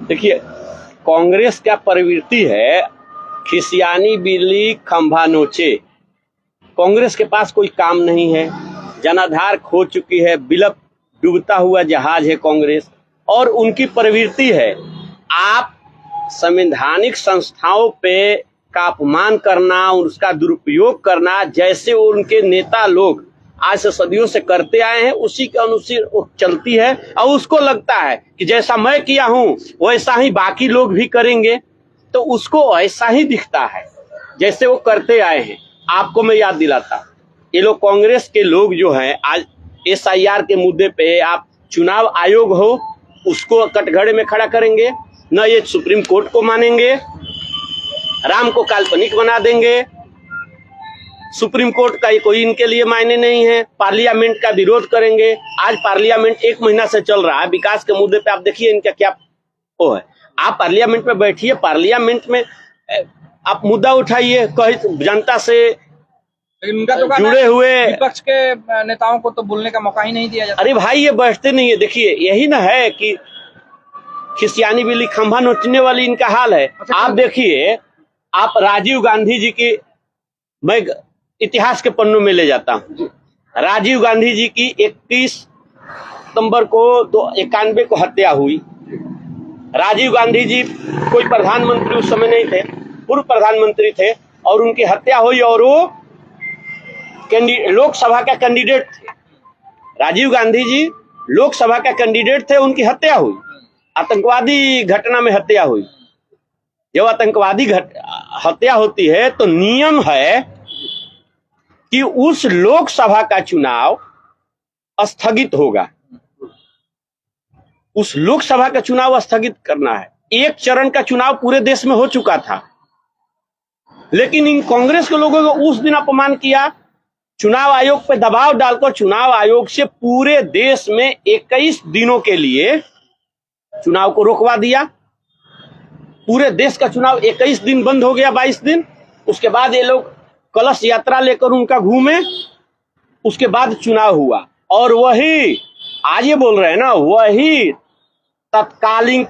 देखिए, कांग्रेस का प्रवृत्ति है खिसियानी बिल्ली खंभा नोचे। कांग्रेस के पास कोई काम नहीं है, जनाधार खो चुकी है, बिलप डूबता हुआ जहाज है कांग्रेस। और उनकी प्रवृत्ति है आप संवैधानिक संस्थाओं पे का अपमान करना, उसका दुरुपयोग करना, जैसे उनके नेता लोग आज से सदियों से करते आए हैं, उसी के अनुसार चलती है। और उसको लगता है कि जैसा मैं किया हूं वैसा ही बाकी लोग भी करेंगे, तो उसको ऐसा ही दिखता है जैसे वो करते आए हैं। आपको मैं याद दिलाता, ये लोग कांग्रेस के लोग जो हैं, आज SIR के मुद्दे पे आप चुनाव आयोग हो उसको कटघरे में खड़ा करेंगे, न ये सुप्रीम कोर्ट को मानेंगे, राम को काल्पनिक बना देंगे, सुप्रीम कोर्ट का कोई इनके लिए मायने नहीं है, पार्लियामेंट का विरोध करेंगे। आज पार्लियामेंट 1 महीना से चल रहा है, विकास के मुद्दे पे आप देखिए इनका क्या वो है। आप पार्लियामेंट में बैठिए, पार्लियामेंट में आप मुद्दा उठाइए, कहीं जनता से उनका तो जुड़े हुए विपक्ष के नेताओं को तो बोलने का मौका ही नहीं दिया जाता। अरे भाई, ये बैठते नहीं है। देखिए, यही ना है कि खिसियानी बिल्ली खंभा नोचने वाली इनका हाल है। आप देखिए, आप राजीव गांधी जी की, मैं इतिहास के पन्नों में ले जाता हूं, राजीव गांधी जी की 21 सितंबर को 91 को हत्या हुई। राजीव गांधी जी कोई प्रधानमंत्री उस समय नहीं थे, पूर्व प्रधानमंत्री थे, और उनकी हत्या हुई और वो लोकसभा का कैंडिडेट थे। राजीव गांधी जी लोकसभा का कैंडिडेट थे, उनकी हत्या हुई, आतंकवादी घटना में हत्या हुई। जब आतंकवादी हत्या होती है तो नियम है कि उस लोकसभा का चुनाव स्थगित होगा, उस लोकसभा का चुनाव स्थगित करना है। एक चरण का चुनाव पूरे देश में हो चुका था, लेकिन इन कांग्रेस के लोगों को उस दिन अपमान किया, चुनाव आयोग पे दबाव डालकर चुनाव आयोग से पूरे देश में 21 दिनों के लिए चुनाव को रोकवा दिया। पूरे देश का चुनाव 21 दिन बंद हो गया, 22 दिन। उसके बाद ये लोग कलश यात्रा लेकर उनका घूमे, उसके बाद चुनाव हुआ। और वही आज ये बोल रहे हैं ना, वही तत्कालीन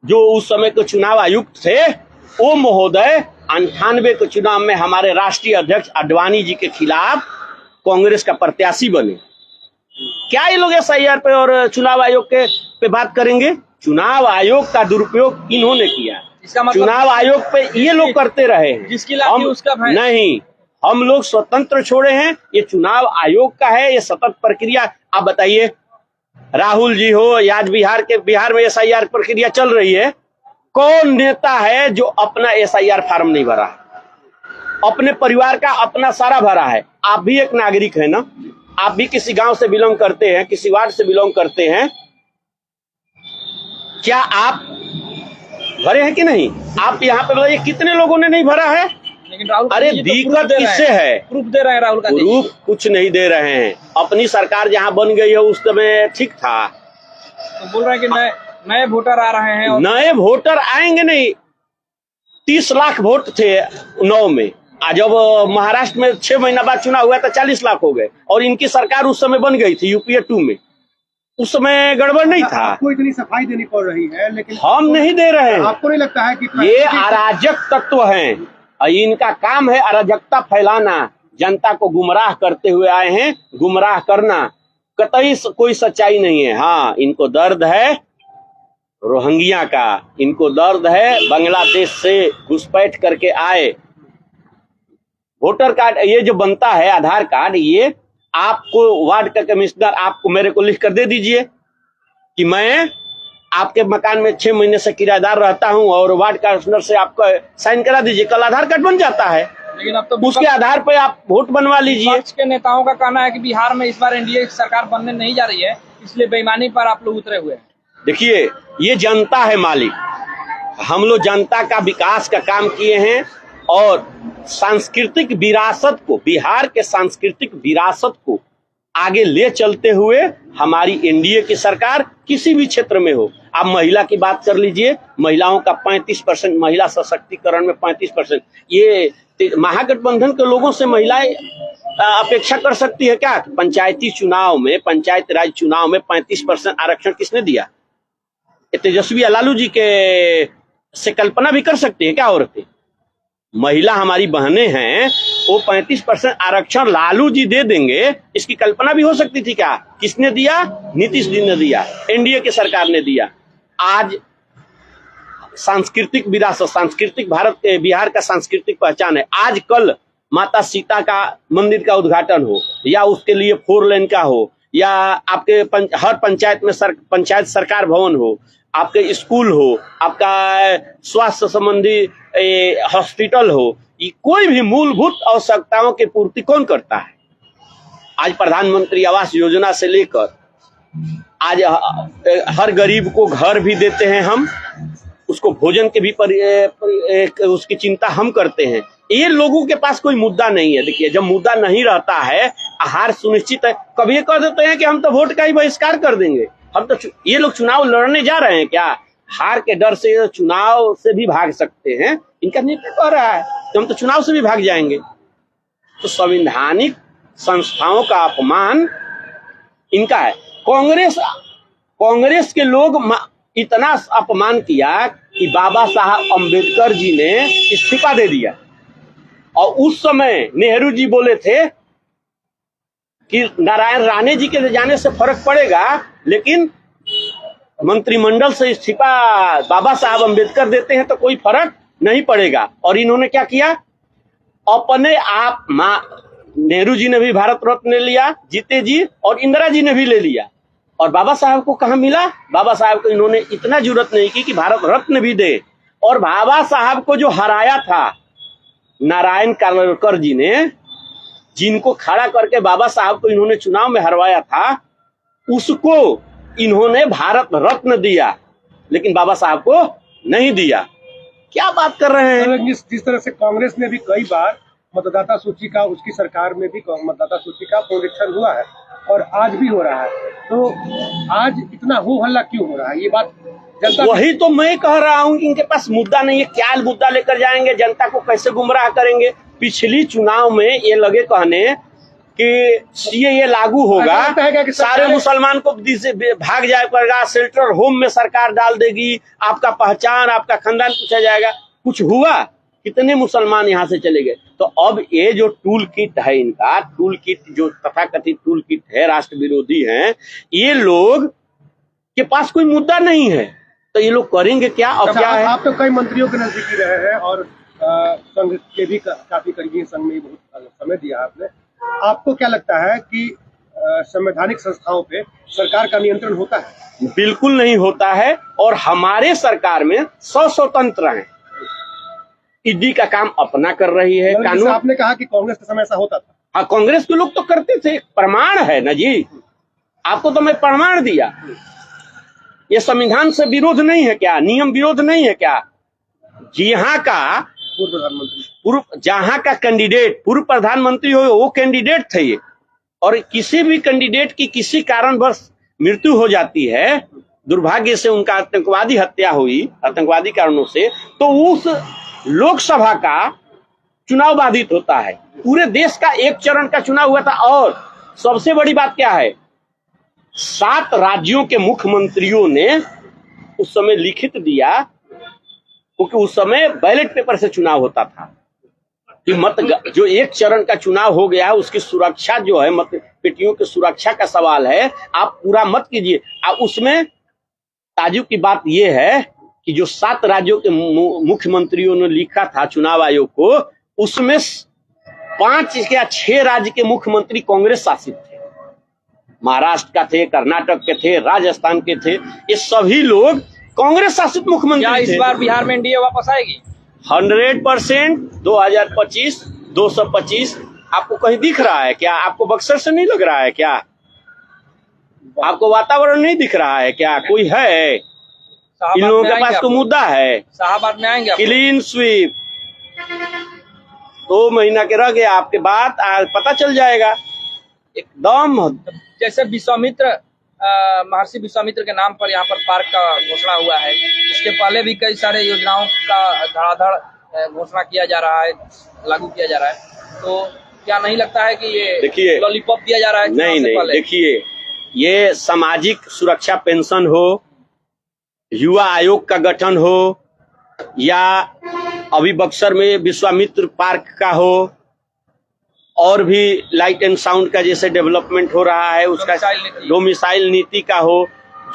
जो उस समय के चुनाव आयुक्त थे, वो महोदय 98 के चुनाव में हमारे राष्ट्रीय अध्यक्ष आडवाणी जी के खिलाफ कांग्रेस का प्रत्याशी बने। क्या ये लोग SIR पे और चुनाव आयोग के पे बात करेंगे? चुनाव आयोग का दुरुपयोग इन्होंने किया, इसका मतलब चुनाव आयोग पे ये लोग करते रहे हैं। जिसकी लाठी उसका भैंस नहीं, हम लोग स्वतंत्र छोड़े हैं, ये चुनाव आयोग का है, ये सतत प्रक्रिया। आप बताइए, राहुल जी हो, आज बिहार में SIR प्रक्रिया चल रही है, कौन नेता है जो अपना SIR फॉर्म नहीं भरा है? अपने परिवार का अपना सारा भरा है। आप भी एक नागरिक है ना, आप भी किसी गांव से बिलोंग करते हैं, किसी वार्ड से बिलोंग करते हैं, क्या आप भरे हैं कि नहीं? आप यहाँ पे बताइए कितने लोगों ने नहीं भरा है? लेकिन राहुल, अरे दिक्कत किससे है? प्रूफ दे रहे हैं राहुल गांधी। प्रूफ कुछ नहीं दे रहे हैं। अपनी सरकार जहाँ बन गई है उस समय ठीक था, तो बोल रहे हैं कि नए वोटर आ रहे हैं और नए वोटर आएंगे नहीं। 30 लाख वोट थे 9 में, आज जब महाराष्ट्र में 6 महीना बाद चुनाव हुआ था 40 लाख हो गए। और इनकी सरकार उस समय बन गई थी UPA 2 में, उस समय गड़बड़ नहीं था। आपको इतनी सफाई देनी पड़ रही है, लेकिन हम नहीं दे रहे हैं। आपको नहीं लगता है कि ये अराजक तत्व हैं, इनका काम है अराजकता फैलाना, जनता को गुमराह करते हुए आए हैं, गुमराह करना। कतई कोई सच्चाई नहीं है। हाँ, इनको दर्द है रोहिंग्या का, इनको दर्द है बांग्लादेश से घुसपैठ करके आए। वोटर कार्ड ये जो बनता है, आधार कार्ड, ये आपको वार्ड का कमिश्नर आपको मेरे को लिख कर दे दीजिए कि मैं आपके मकान में 6 महीने से किराएदार रहता हूं, और वार्ड कमिश्नर से आपको साइन करा दीजिए, कल आधार कार्ड बन जाता है। लेकिन अब तो उसके आधार पे आप वोट बनवा लीजिए। विपक्ष के नेताओं का कहना है कि बिहार में इस बार NDA सरकार बनने नहीं जा रही है, इसलिए बेईमानी पर आप लोग उतरे हुए हैं। देखिए, ये जनता है मालिक, हम लोग जनता का विकास का काम किए हैं, और सांस्कृतिक विरासत को, बिहार के सांस्कृतिक विरासत को आगे ले चलते हुए हमारी NDA की सरकार किसी भी क्षेत्र में हो। आप महिला की बात कर लीजिए, महिलाओं का 35%, महिला सशक्तिकरण में 35%। ये महागठबंधन के लोगों से महिलाएं अपेक्षा कर सकती है क्या? पंचायती चुनाव में, पंचायत राज चुनाव में 35% आरक्षण किसने दिया? ये तेजस्वी या लालू जी के से कल्पना भी कर सकती है क्या औरतें? महिला हमारी बहनें हैं, वो 35% आरक्षण लालू जी दे देंगे, इसकी कल्पना भी हो सकती थी क्या? किसने दिया? नीतीश जी ने दिया, एनडीए की सरकार ने दिया। आज सांस्कृतिक विरासत, सांस्कृतिक भारत के बिहार का सांस्कृतिक पहचान है। आज कल माता सीता का मंदिर का उद्घाटन हो, या उसके लिए 4 लेन का हो, या आपके हर पंचायत में पंचायत सरकार भवन हो, आपके स्कूल हो, आपका स्वास्थ्य संबंधी हॉस्पिटल हो, ये कोई भी मूलभूत आवश्यकताओं की पूर्ति कौन करता है? आज प्रधानमंत्री आवास योजना से लेकर आज हर गरीब को घर भी देते हैं हम, उसको भोजन के भी उसकी चिंता हम करते हैं। ये लोगों के पास कोई मुद्दा नहीं है। देखिए, जब मुद्दा नहीं रहता है, आहार सुनिश्चित है, कभी ये कह देते हैं कि हम तो वोट का ही बहिष्कार कर देंगे। हम तो ये लोग चुनाव लड़ने जा रहे हैं क्या? हार के डर से चुनाव से भी भाग सकते हैं, इनका नेता कह रहा है तो हम तो चुनाव से भी भाग जाएंगे। तो संवैधानिक संस्थाओं का अपमान इनका है। कांग्रेस के लोग इतना अपमान किया कि बाबा साहब अम्बेडकर जी ने इस्तीफा दे दिया, और उस समय नेहरू जी बोले थे कि नारायण राणे जी के जाने से फर्क पड़ेगा, लेकिन मंत्रिमंडल से इस्तीफा बाबा साहब अम्बेडकर देते हैं तो कोई फर्क नहीं पड़ेगा। और इन्होंने क्या किया? अपने आप नेहरू जी ने भी भारत रत्न ले लिया, जीते जी, और इंदिरा जी ने भी ले लिया, और बाबा साहब को कहाँ मिला? बाबा साहब को इन्होंने इतना जरूरत नहीं की कि भारत रत्न भी दे। और बाबा साहब को जो हराया था नारायण कालेलकर जी ने, जिनको खड़ा करके बाबा साहब को इन्होंने चुनाव में हरवाया था, उसको इन्होंने भारत रत्न दिया, लेकिन बाबा साहब को नहीं दिया। क्या बात कर रहे हैं? जिस तरह से कांग्रेस ने भी कई बार मतदाता सूची का, उसकी सरकार में भी मतदाता सूची का पुनरीक्षण हुआ है और आज भी हो रहा है, तो आज इतना हो हल्ला क्यों हो रहा है? ये बात जनता, वही तो मैं कह रहा हूँ कि इनके पास मुद्दा नहीं है। क्या मुद्दा लेकर जाएंगे? जनता को कैसे गुमराह करेंगे? पिछली चुनाव में ये लगे कहने कि सीएए लागू होगा, सारे मुसलमान को भाग जाए पड़ेगा, शेल्टर होम में सरकार डाल देगी, आपका पहचान, आपका खानदान पूछा जाएगा। कुछ हुआ? कितने मुसलमान यहाँ से चले गए? तो अब ये जो टूल किट है, इनका टूल किट, जो तथाकथित टूल किट है, राष्ट्र विरोधी हैं, ये लोग के पास कोई मुद्दा नहीं है, तो ये लोग करेंगे क्या? और क्या है? आप तो कई मंत्रियों के नजदीकी रहे हैं और संघ के भी काफी करीबी, संघ में बहुत समय दिया आपने। आपको क्या लगता है कि संवैधानिक संस्थाओं पे सरकार का नियंत्रण होता है? बिल्कुल नहीं होता है, और हमारे सरकार में स्वतंत्र हैं। ईडी का काम अपना कर रही है, कानून। आपने कहा कि कांग्रेस के समय ऐसा होता था। हाँ, कांग्रेस के लोग तो करते थे, प्रमाण है ना जी, आपको तो मैं प्रमाण दिया। ये संविधान से विरोध नहीं है क्या? नियम विरोध नहीं है क्या? यहाँ का पूर्व प्रधानमंत्री, जहाँ का कैंडिडेट पूर्व प्रधानमंत्री हो, वो कैंडिडेट थे ये, और किसी भी कैंडिडेट की किसी कारणवश मृत्यु हो जाती है, दुर्भाग्य से उनका आतंकवादी हत्या हुई आतंकवादी कारणों से, तो उस लोकसभा का चुनाव बाधित होता है। पूरे देश का एक चरण का चुनाव हुआ था, और सबसे बड़ी बात क्या है, 7 राज्यों के मुख्यमंत्रियों ने उस समय लिखित दिया, क्योंकि उस समय बैलेट पेपर से चुनाव होता था, कि जो एक चरण का चुनाव हो गया है, उसकी सुरक्षा जो है, मत पेटियों की सुरक्षा का सवाल है, आप पूरा मत कीजिए। उसमें ताजुब की बात यह है कि जो 7 राज्यों के मुख्यमंत्रियों ने लिखा था चुनाव आयोग को, उसमें 5 या 6 राज्य के मुख्यमंत्री कांग्रेस शासित थे। महाराष्ट्र का थे, कर्नाटक के थे, राजस्थान के थे, ये सभी लोग कांग्रेस शासित मुख्यमंत्री थे। इस बार बिहार में एनडीए वापस आएगी? 100% 2025 225 आपको कहीं दिख रहा है क्या? आपको बक्सर से नहीं लग रहा है क्या? आपको वातावरण नहीं दिख रहा है क्या? कोई है? इन लोगों के पास तो मुद्दा है। शाहबाद में आएंगे? क्लीन स्वीप 2 महीना के रह गया, आपके बाद पता चल जाएगा एकदम। जैसे विश्वामित्र, महर्षि विश्वामित्र के नाम पर यहाँ पर पार्क का घोषणा हुआ है, इसके पहले भी कई सारे योजनाओं का धड़ाधड़ घोषणा किया जा रहा है, लागू किया जा रहा है, तो क्या नहीं लगता है कि ये देखिए लॉलीपॉप दिया जा रहा है? नहीं, देखिए, ये सामाजिक सुरक्षा पेंशन हो, युवा आयोग का गठन हो या अभी बक्सर में विश्वामित्र पार्क का हो और भी लाइट एंड साउंड का जैसे डेवलपमेंट हो रहा है उसका डोमिसाइल नीति का हो,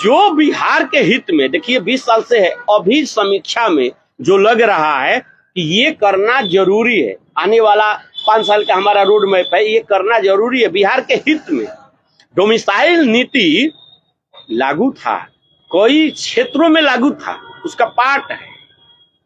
जो बिहार के हित में, देखिए 20 साल से है, अभी समीक्षा में जो लग रहा है कि ये करना जरूरी है, आने वाला 5 साल का हमारा रोड मैप है, ये करना जरूरी है बिहार के हित में। डोमिसाइल नीति लागू था, कई क्षेत्रों में लागू था, उसका पार्ट है।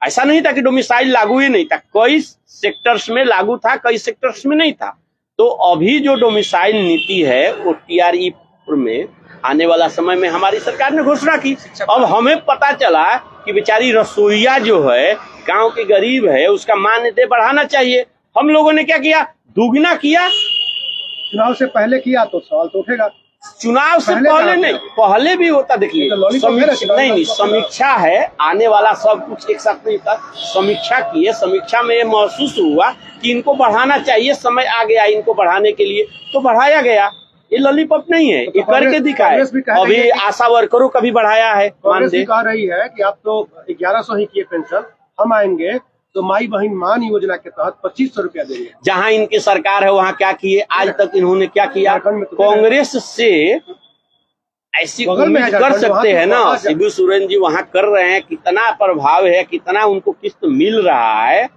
ऐसा नहीं था कि डोमिसाइल लागू ही नहीं था, कई सेक्टर्स में लागू था, कई सेक्टर्स में नहीं था। तो अभी जो डोमिसाइल नीति है वो टीआरई में आने वाला समय में हमारी सरकार ने घोषणा की। अब हमें पता चला कि बेचारी रसोईया जो है, गांव के गरीब है, उसका मानदेय बढ़ाना चाहिए। हम लोगों ने क्या किया, दुगना किया। चुनाव से पहले किया तो सवाल तो उठेगा। चुनाव से पहले नहीं, पहले भी होता। देखिए नहीं, समीक्षा है, आने वाला सब कुछ एक साथ नहीं था। समीक्षा किए, समीक्षा में ये महसूस हुआ कि इनको बढ़ाना चाहिए, समय आ गया इनको बढ़ाने के लिए, तो बढ़ाया गया। ये लॉलीपॉप नहीं है, ये करके दिखाए। अभी आशा वर्करों का भी बढ़ाया है। कांग्रेस कह रही है कि आप तो 1100 ही किए पेंशन, हम आएंगे तो माई बहन मान योजना के तहत 2500 रुपया देंगे। जहां इनकी सरकार है वहां क्या किए आज तक इन्होंने, क्या किया? कांग्रेस से ऐसी उम्मीद कर सकते हैं ना, शिबू सोरेन जी वहां कर रहे हैं, कितना प्रभाव है, कितना उनको किस्त मिल रहा है,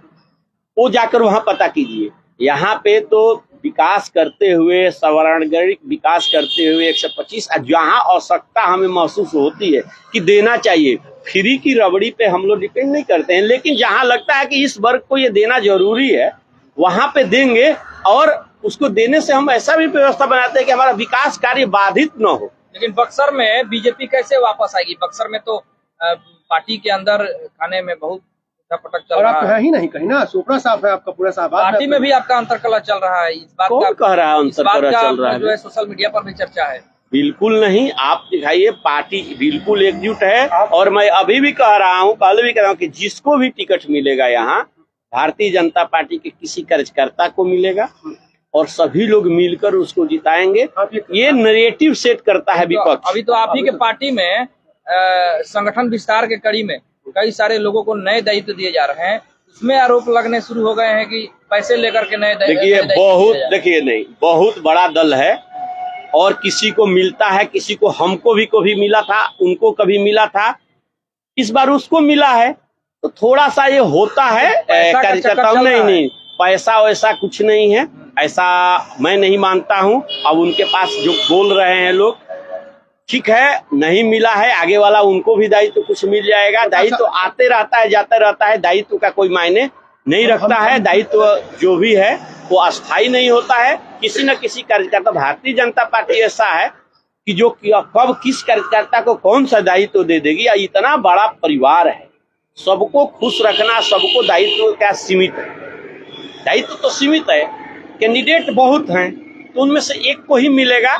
वो जाकर वहां पता कीजिए। यहाँ पे तो विकास करते हुए, सवर्णगणिक विकास करते हुए 125, जहाँ आवश्यकता हमें महसूस होती है कि देना चाहिए, फ्री की रबड़ी पे हम लोग डिपेंड नहीं करते हैं, लेकिन जहाँ लगता है कि इस वर्ग को ये देना जरूरी है वहां पे देंगे। और उसको देने से हम ऐसा भी व्यवस्था बनाते हैं कि हमारा विकास कार्य बाधित न हो। लेकिन बक्सर में बीजेपी कैसे वापस आएगी? बक्सर में तो पार्टी के अंदर खाने में बहुत पटक चल रहा है। और आप ही नहीं कहीं ना, सुपड़ा साफ है आपका पूरा साफ, पार्टी में भी आपका अंतरकलह चल रहा है। इस बात कौन कह रहा है अंतरकलह चल रहा है? जो है सोशल मीडिया पर भी चर्चा है। बिल्कुल नहीं, आप दिखाइए, पार्टी बिल्कुल एकजुट है। और मैं अभी भी कह रहा हूँ, पहले भी कह रहा हूँ कि जिसको भी टिकट मिलेगा यहाँ भारतीय जनता पार्टी के किसी कार्यकर्ता को मिलेगा और सभी लोग मिलकर उसको जिताएंगे। ये नैरेटिव सेट करता है विपक्ष। अभी तो आप ही के पार्टी में संगठन विस्तार के कड़ी में कई सारे लोगों को नए दायित्व दिए जा रहे हैं, उसमें आरोप लगने शुरू हो गए हैं कि पैसे लेकर के नए दायित्व। देखिए नहीं, बहुत बड़ा दल है और किसी को मिलता है, किसी को हमको भी कभी मिला था, उनको कभी मिला था, इस बार उसको मिला है, तो थोड़ा सा ये होता है कार्यकर्ताओं। नहीं, पैसा वैसा कुछ नहीं है, ऐसा मैं नहीं मानता हूँ। अब उनके पास जो बोल रहे हैं लोग, ठीक है, नहीं मिला है, आगे वाला उनको भी दायित्व कुछ मिल जाएगा। दायित्व आते रहता है, जाता रहता है, दायित्व का कोई मायने नहीं रखता है। दायित्व जो भी है वो अस्थायी नहीं होता है। किसी न किसी कार्यकर्ता, भारतीय जनता पार्टी ऐसा है कि जो कब किस कार्यकर्ता को कौन सा दायित्व दे देगी। इतना बड़ा परिवार है, सबको खुश रखना, सबको दायित्व क्या सीमित है, दायित्व तो सीमित है। कैंडिडेट बहुत हैं, तो उनमें से एक को ही मिलेगा,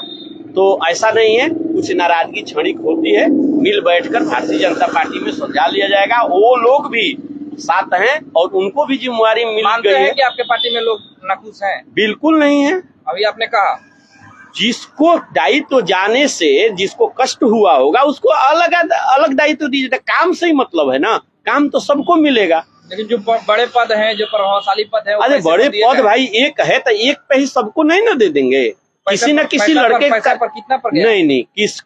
तो ऐसा नहीं है। कुछ नाराजगी क्षणिक होती है, मिल बैठकर भारतीय जनता पार्टी में सुलझा लिया जाएगा। वो लोग भी साथ हैं और उनको भी जिम्मेवारी मिल गई है। कि आपके पार्टी में लोग नाखुश हैं? बिल्कुल नहीं है। अभी आपने कहा जिसको दायित्व जाने से जिसको कष्ट हुआ होगा उसको अलग दायित्व दीजिए। काम से ही मतलब है ना, काम तो सबको मिलेगा। लेकिन जो बड़े पद हैं, जो प्रभावशाली पद है, अरे बड़े पद भाई एक है तो एक पे ही सबको नहीं ना दे देंगे। किसी न किसी लड़के पैसा पर कितना पर गया? नहीं,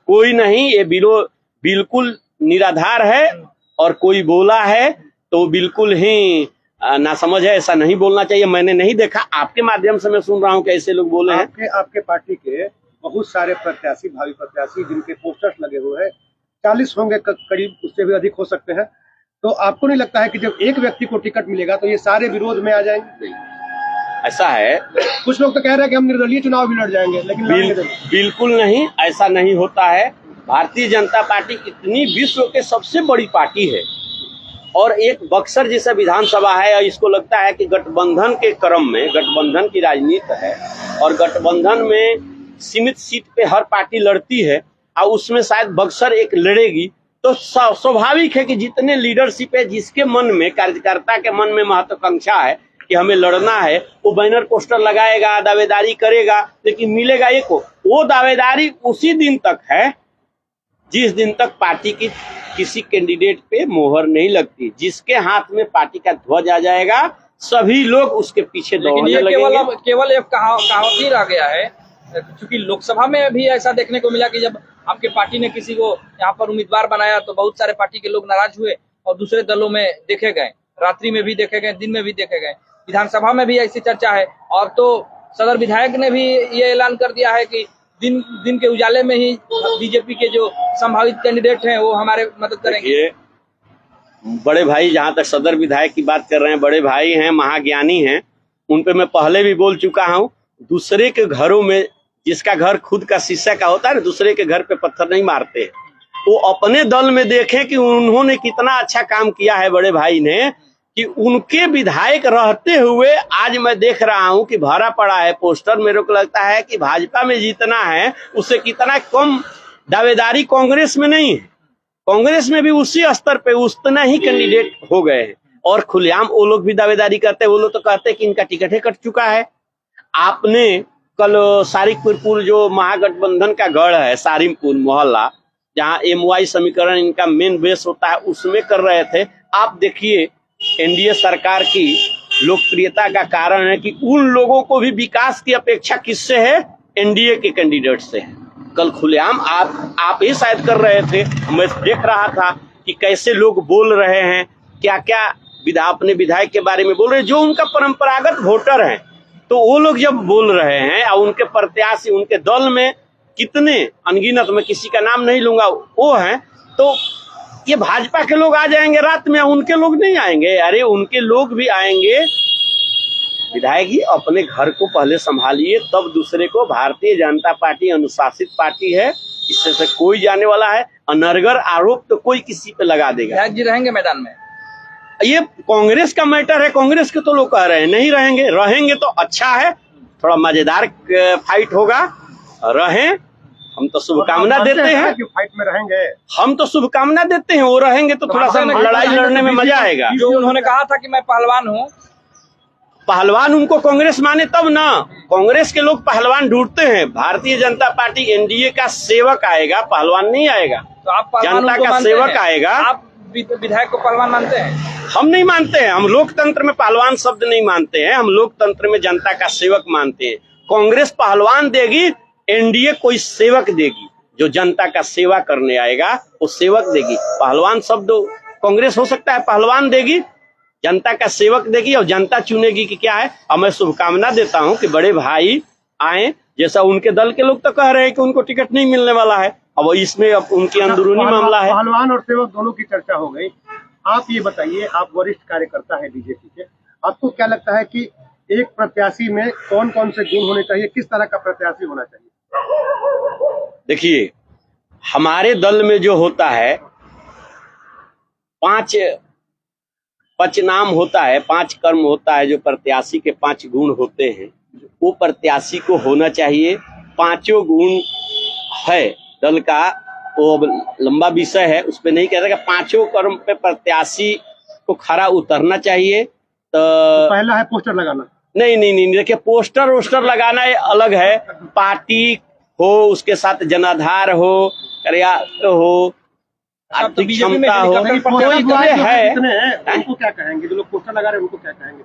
कोई नहीं, ये बिल्कुल निराधार है। और कोई बोला है तो बिल्कुल ही नासमझ है, ऐसा नहीं बोलना चाहिए। मैंने नहीं देखा, आपके माध्यम से मैं सुन रहा हूँ कि ऐसे लोग बोले हैं। आपके पार्टी के बहुत सारे प्रत्याशी, भावी प्रत्याशी जिनके पोस्टर्स लगे हुए हैं, 40 होंगे करीब, उससे भी अधिक हो सकते हैं। तो आपको नहीं लगता है कि जब एक व्यक्ति को टिकट मिलेगा तो ये सारे विरोध में आ जाएंगे? ऐसा है, कुछ लोग तो कह रहे हैं कि हम निर्दलीय चुनाव भी लड़ जाएंगे, लेकिन बिल्कुल नहीं, ऐसा नहीं होता है। भारतीय जनता पार्टी इतनी विश्व के सबसे बड़ी पार्टी है और एक बक्सर जैसा विधानसभा है, और इसको लगता है कि गठबंधन के क्रम में, गठबंधन की राजनीति है और गठबंधन में सीमित सीट पे हर पार्टी लड़ती है और उसमें शायद बक्सर एक लड़ेगी। तो स्वाभाविक है कि जितने लीडरशिप है, जिसके मन में, कार्यकर्ता के मन में महत्वाकांक्षा है कि हमें लड़ना है, वो बैनर पोस्टर लगाएगा, दावेदारी करेगा, लेकिन मिलेगा एक को। वो दावेदारी उसी दिन तक है जिस दिन तक पार्टी की किसी कैंडिडेट पे मोहर नहीं लगती, जिसके हाथ में पार्टी का ध्वज आ जाएगा सभी लोग उसके पीछे लेकिन दौड़ने ये लगेंगे। केवल एक कहावत ही रह गया है, क्योंकि लोकसभा में भी ऐसा देखने को मिला कि जब आपके पार्टी ने किसी को यहाँ पर उम्मीदवार बनाया तो बहुत सारे पार्टी के लोग नाराज हुए और दूसरे दलों में देखे गए, रात्रि में भी देखे गए, दिन में भी देखे गए। विधानसभा में भी ऐसी चर्चा है और तो सदर विधायक ने भी ये ऐलान कर दिया है कि दिन के उजाले में ही बीजेपी के जो संभावित कैंडिडेट हैं वो हमारे मदद करेंगे। ये बड़े भाई, जहां तक सदर विधायक की बात कर रहे हैं, बड़े भाई हैं, महाज्ञानी हैं, उन पे मैं पहले भी बोल चुका हूं। दूसरे के घरों में, जिसका घर खुद का शीशा का होता है ना, दूसरे के घर पे पत्थर नहीं मारते। वो अपने दल में देखें कि उन्होंने कितना अच्छा काम किया है बड़े भाई ने, कि उनके विधायक रहते हुए आज मैं देख रहा हूं कि भरा पड़ा है पोस्टर। मेरे को लगता है कि भाजपा में जितना है उससे कितना कम दावेदारी कांग्रेस में नहीं है। कांग्रेस में भी उसी स्तर पे उतना ही कैंडिडेट हो गए हैं और खुलेआम वो लोग भी दावेदारी करते हैं। वो लोग तो कहते हैं कि इनका टिकट ही कट चुका है। आपने कल सारिकपुर जो महागठबंधन का गढ़ है, सारिमपुर मोहल्ला, जहां MY समीकरण इनका मेन बेस होता है, उसमें कर रहे थे। आप देखिए एनडीए सरकार की लोकप्रियता का कारण है कि उन लोगों को भी विकास की अपेक्षा किससे है? एनडीए के कैंडिडेट से है। कल खुलेआम आप ही शायद कर रहे थे, मैं देख रहा था कि कैसे लोग बोल रहे हैं, क्या क्या अपने विधायक के बारे में बोल रहे हैं, जो उनका परंपरागत वोटर हैं। तो वो लोग जब बोल रहे हैं और उनके प्रत्याशी उनके दल में कितने अनगिनत, मैं किसी का नाम नहीं लूंगा, वो हैं, तो ये भाजपा के लोग आ जाएंगे रात में, उनके लोग नहीं आएंगे। अरे उनके लोग भी आएंगे। विधायक जी अपने घर को पहले संभालिए, तब दूसरे को। भारतीय जनता पार्टी अनुशासित पार्टी है, इससे से कोई जाने वाला है। अनर्गल आरोप तो कोई किसी पे लगा देगा। विधायक जी रहेंगे मैदान में? ये कांग्रेस का मैटर है। कांग्रेस के तो लोग कह रहे हैं नहीं रहेंगे। रहेंगे तो अच्छा है, थोड़ा मजेदार फाइट होगा। रहें, हम तो शुभकामना देते हैं कि फाइट में रहेंगे। हम तो शुभकामना देते हैं। वो रहेंगे तो थोड़ा सा लड़ाई लड़ने में मजा आएगा। जो उन्होंने कहा था कि मैं पहलवान हूँ, पहलवान उनको कांग्रेस माने तब ना। कांग्रेस के लोग पहलवान ढूंढते हैं। भारतीय जनता पार्टी एनडीए का सेवक आएगा, पहलवान नहीं आएगा। तो आप पहलवान जनता उनको का मानते सेवक हैं? आएगा। आप विधायक को पहलवान मानते हैं? हम नहीं मानते हैं। हम लोकतंत्र में पहलवान शब्द नहीं मानते हैं। हम लोकतंत्र में जनता का सेवक मानते हैं। कांग्रेस पहलवान देगी, एनडीए कोई सेवक देगी। जो जनता का सेवा करने आएगा वो सेवक देगी। पहलवान शब्द कांग्रेस हो सकता है पहलवान देगी, जनता का सेवक देगी, और जनता चुनेगी कि क्या है। और मैं शुभकामना देता हूं कि बड़े भाई आए। जैसा उनके दल के लोग तो कह रहे हैं कि उनको टिकट नहीं मिलने वाला है, अब इसमें अब उनकी अंदरूनी मामला है। पहलवान और सेवक दोनों की चर्चा हो गई। आप ये बताइए, आप वरिष्ठ कार्यकर्ता है बीजेपी के, आपको क्या लगता है कि एक प्रत्याशी में कौन कौन से गुण होने चाहिए, किस तरह का प्रत्याशी होना चाहिए? देखिए, हमारे दल में जो होता है, 5 नाम होता है, 5 कर्म होता है। जो प्रत्याशी के 5 गुण होते हैं, वो प्रत्याशी को होना चाहिए। 5 गुण है दल का, वो लंबा विषय है, उस पर नहीं कह सकता। 5 कर्म पे प्रत्याशी को खरा उतरना चाहिए। तो पहला है पोस्टर लगाना। नहीं, देखिए पोस्टर वोस्टर लगाना अलग है। पार्टी हो, उसके साथ जनाधार हो, कार्य हो, आर्थिक क्षमता हो, कोई तरह है। उनको क्या कहेंगे? जो लोग पोस्टर लगा रहे हैं उनको क्या कहेंगे?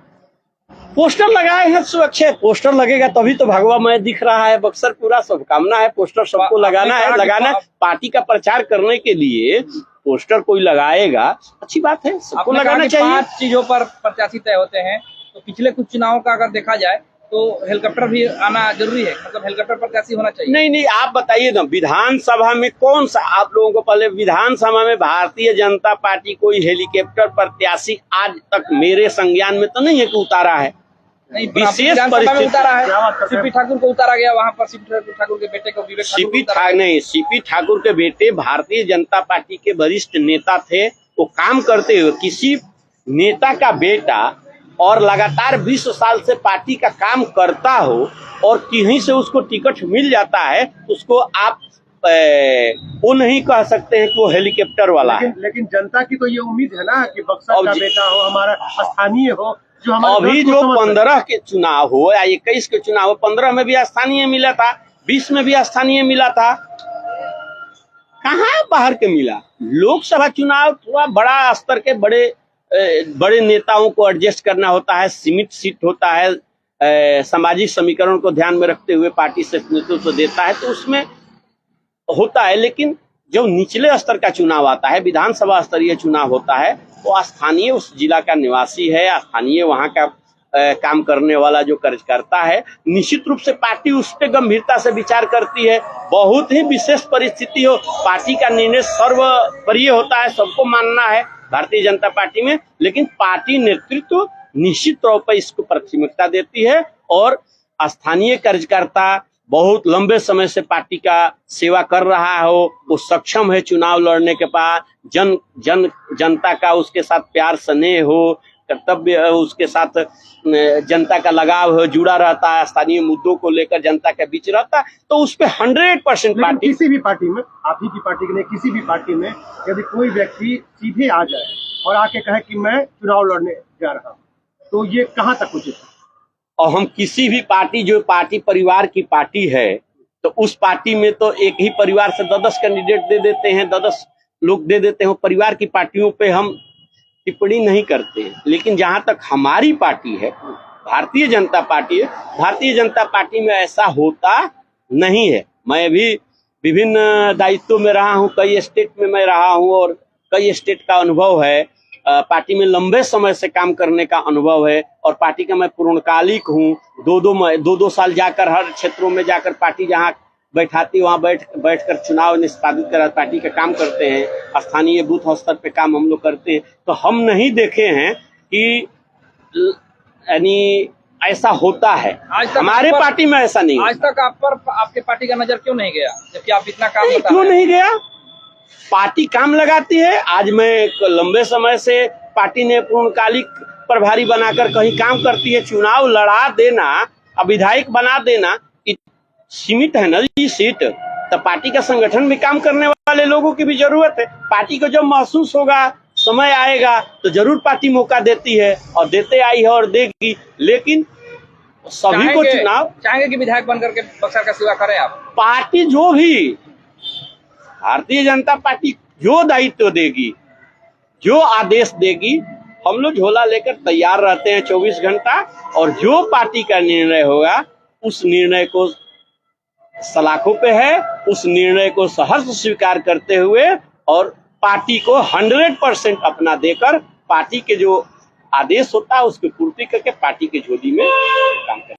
पोस्टर लगाए हैं तो अच्छे। पोस्टर लगेगा तभी तो भगवा मैं दिख रहा है। बक्सर पूरा शुभकामना है। पोस्टर सबको लगाना है। पार्टी का प्रचार करने के लिए पोस्टर कोई लगाएगा, अच्छी बात है, सबको लगाना चाहिए। 5 चीजों पर प्रत्याशी तय होते हैं। तो पिछले कुछ चुनावों का अगर देखा जाए तो हेलीकॉप्टर भी आना जरूरी है, मतलब हेलीकॉप्टर प्रत्याशी होना चाहिए। नहीं, आप बताइए ना, विधानसभा में कौन सा, आप लोगों को पहले विधानसभा में भारतीय जनता पार्टी कोई हेलीकॉप्टर प्रत्याशी आज तक मेरे संज्ञान में तो नहीं है कि उतारा है। नहीं, विशेष परिस्थिति उतारा है। क्या बात कर रहे हैं? सीपी ठाकुर को उतारा गया, वहाँ पर सीपी ठाकुर के बेटे को विवेक सीपी ठाकुर के बेटे भारतीय जनता पार्टी के वरिष्ठ नेता थे। वो काम करते हुए किसी नेता का बेटा और लगातार 20 साल से पार्टी का काम करता हो और कहीं से उसको टिकट मिल जाता है, उसको आप वो नहीं कह सकते हैं कि वो हेलीकॉप्टर वाला है। लेकिन जनता की तो ये उम्मीद है ना कि बक्सर का बेटा हो, हमारा स्थानीय हो, जो हमारे अभी जो 15 के चुनाव हो या 21 के चुनाव हो, 15 में भी स्थानीय मिला था, 20 में भी स्थानीय मिला था। कहाँ बाहर के मिला। लोकसभा चुनाव थोड़ा बड़ा स्तर के बड़े नेताओं को एडजस्ट करना होता है, सीमित सीट होता है, सामाजिक समीकरण को ध्यान में रखते हुए पार्टी से नेतृत्व देता है, तो उसमें होता है। लेकिन जब निचले स्तर का चुनाव आता है, विधानसभा स्तरीय चुनाव होता है, तो स्थानीय उस जिला का निवासी है, स्थानीय वहां का काम करने वाला जो कार्यकर्ता है, निश्चित रूप से पार्टी उस पर गंभीरता से विचार करती है। बहुत ही विशेष परिस्थिति हो, पार्टी का निर्णय सर्वोपरि होता है, सबको मानना है भारतीय जनता पार्टी में, लेकिन पार्टी नेतृत्व निश्चित तौर पर इसको प्राथमिकता देती है। और स्थानीय कार्यकर्ता बहुत लंबे समय से पार्टी का सेवा कर रहा हो, वो सक्षम है चुनाव लड़ने के बाद, जनता का उसके साथ प्यार स्नेह हो, कर्तव्य उसके साथ जनता का लगाव हो, जुड़ा रहता है, स्थानीय मुद्दों को लेकर जनता के बीच रहता है, तो उस पे 100% पार्टी। किसी भी पार्टी में, आप ही की पार्टी के नहीं, किसी भी पार्टी में यदि कोई व्यक्ति सीधे आ जाए और आके कहे कि मैं चुनाव लड़ने जा रहा हूँ, तो ये कहाँ तक उचित है? और हम किसी भी पार्टी, जो पार्टी परिवार की पार्टी है, तो उस पार्टी में तो एक ही परिवार से 10 कैंडिडेट दे देते हैं, 10 लोग दे देते हैं। परिवार की पार्टियों पे हम टिप्पणी नहीं करते, लेकिन जहां तक हमारी पार्टी है, भारतीय जनता पार्टी है, भारतीय जनता पार्टी में ऐसा होता नहीं है। मैं भी विभिन्न दायित्वों में रहा हूं, कई स्टेट में मैं रहा हूं और कई स्टेट का अनुभव है, पार्टी में लंबे समय से काम करने का अनुभव है, और पार्टी का मैं पूर्णकालिक हूँ। दो साल जाकर हर क्षेत्रों में जाकर पार्टी जहाँ बैठाती वहाँ बैठकर चुनाव निष्पादित कर पार्टी का काम करते हैं। स्थानीय बूथ स्तर पे काम हम लोग करते हैं, तो हम नहीं देखे हैं कि यानी ऐसा होता है। हमारे पार्टी में ऐसा नहीं। आज तक आप पर आपके पार्टी का नजर क्यों नहीं गया, जबकि आप इतना काम क्यों नहीं गया? पार्टी काम लगाती है। आज मैं लंबे समय से पार्टी ने पूर्णकालिक प्रभारी बनाकर कहीं काम करती है। चुनाव लड़ा देना, अब विधायक बना देना सीमित है ना ये सीट, तो पार्टी का संगठन में काम करने वाले लोगों की भी जरूरत है। पार्टी को जब महसूस होगा, समय आएगा, तो जरूर पार्टी मौका देती है, और देते आई है और देगी। लेकिन सभी को चुनाव चाहेंगे कि विधायक बनकर के बक्सर का सेवा करें आप। पार्टी जो भी, भारतीय जनता पार्टी जो दायित्व देगी, जो आदेश देगी, हम लोग झोला लेकर तैयार रहते हैं 24 घंटा। और जो पार्टी का निर्णय होगा, उस निर्णय को सलाखों पे है, उस निर्णय को सहर्ष स्वीकार करते हुए और पार्टी को 100% अपना देकर, पार्टी के जो आदेश होता है उसकी पूर्ति करके पार्टी की झोली में काम करते हैं।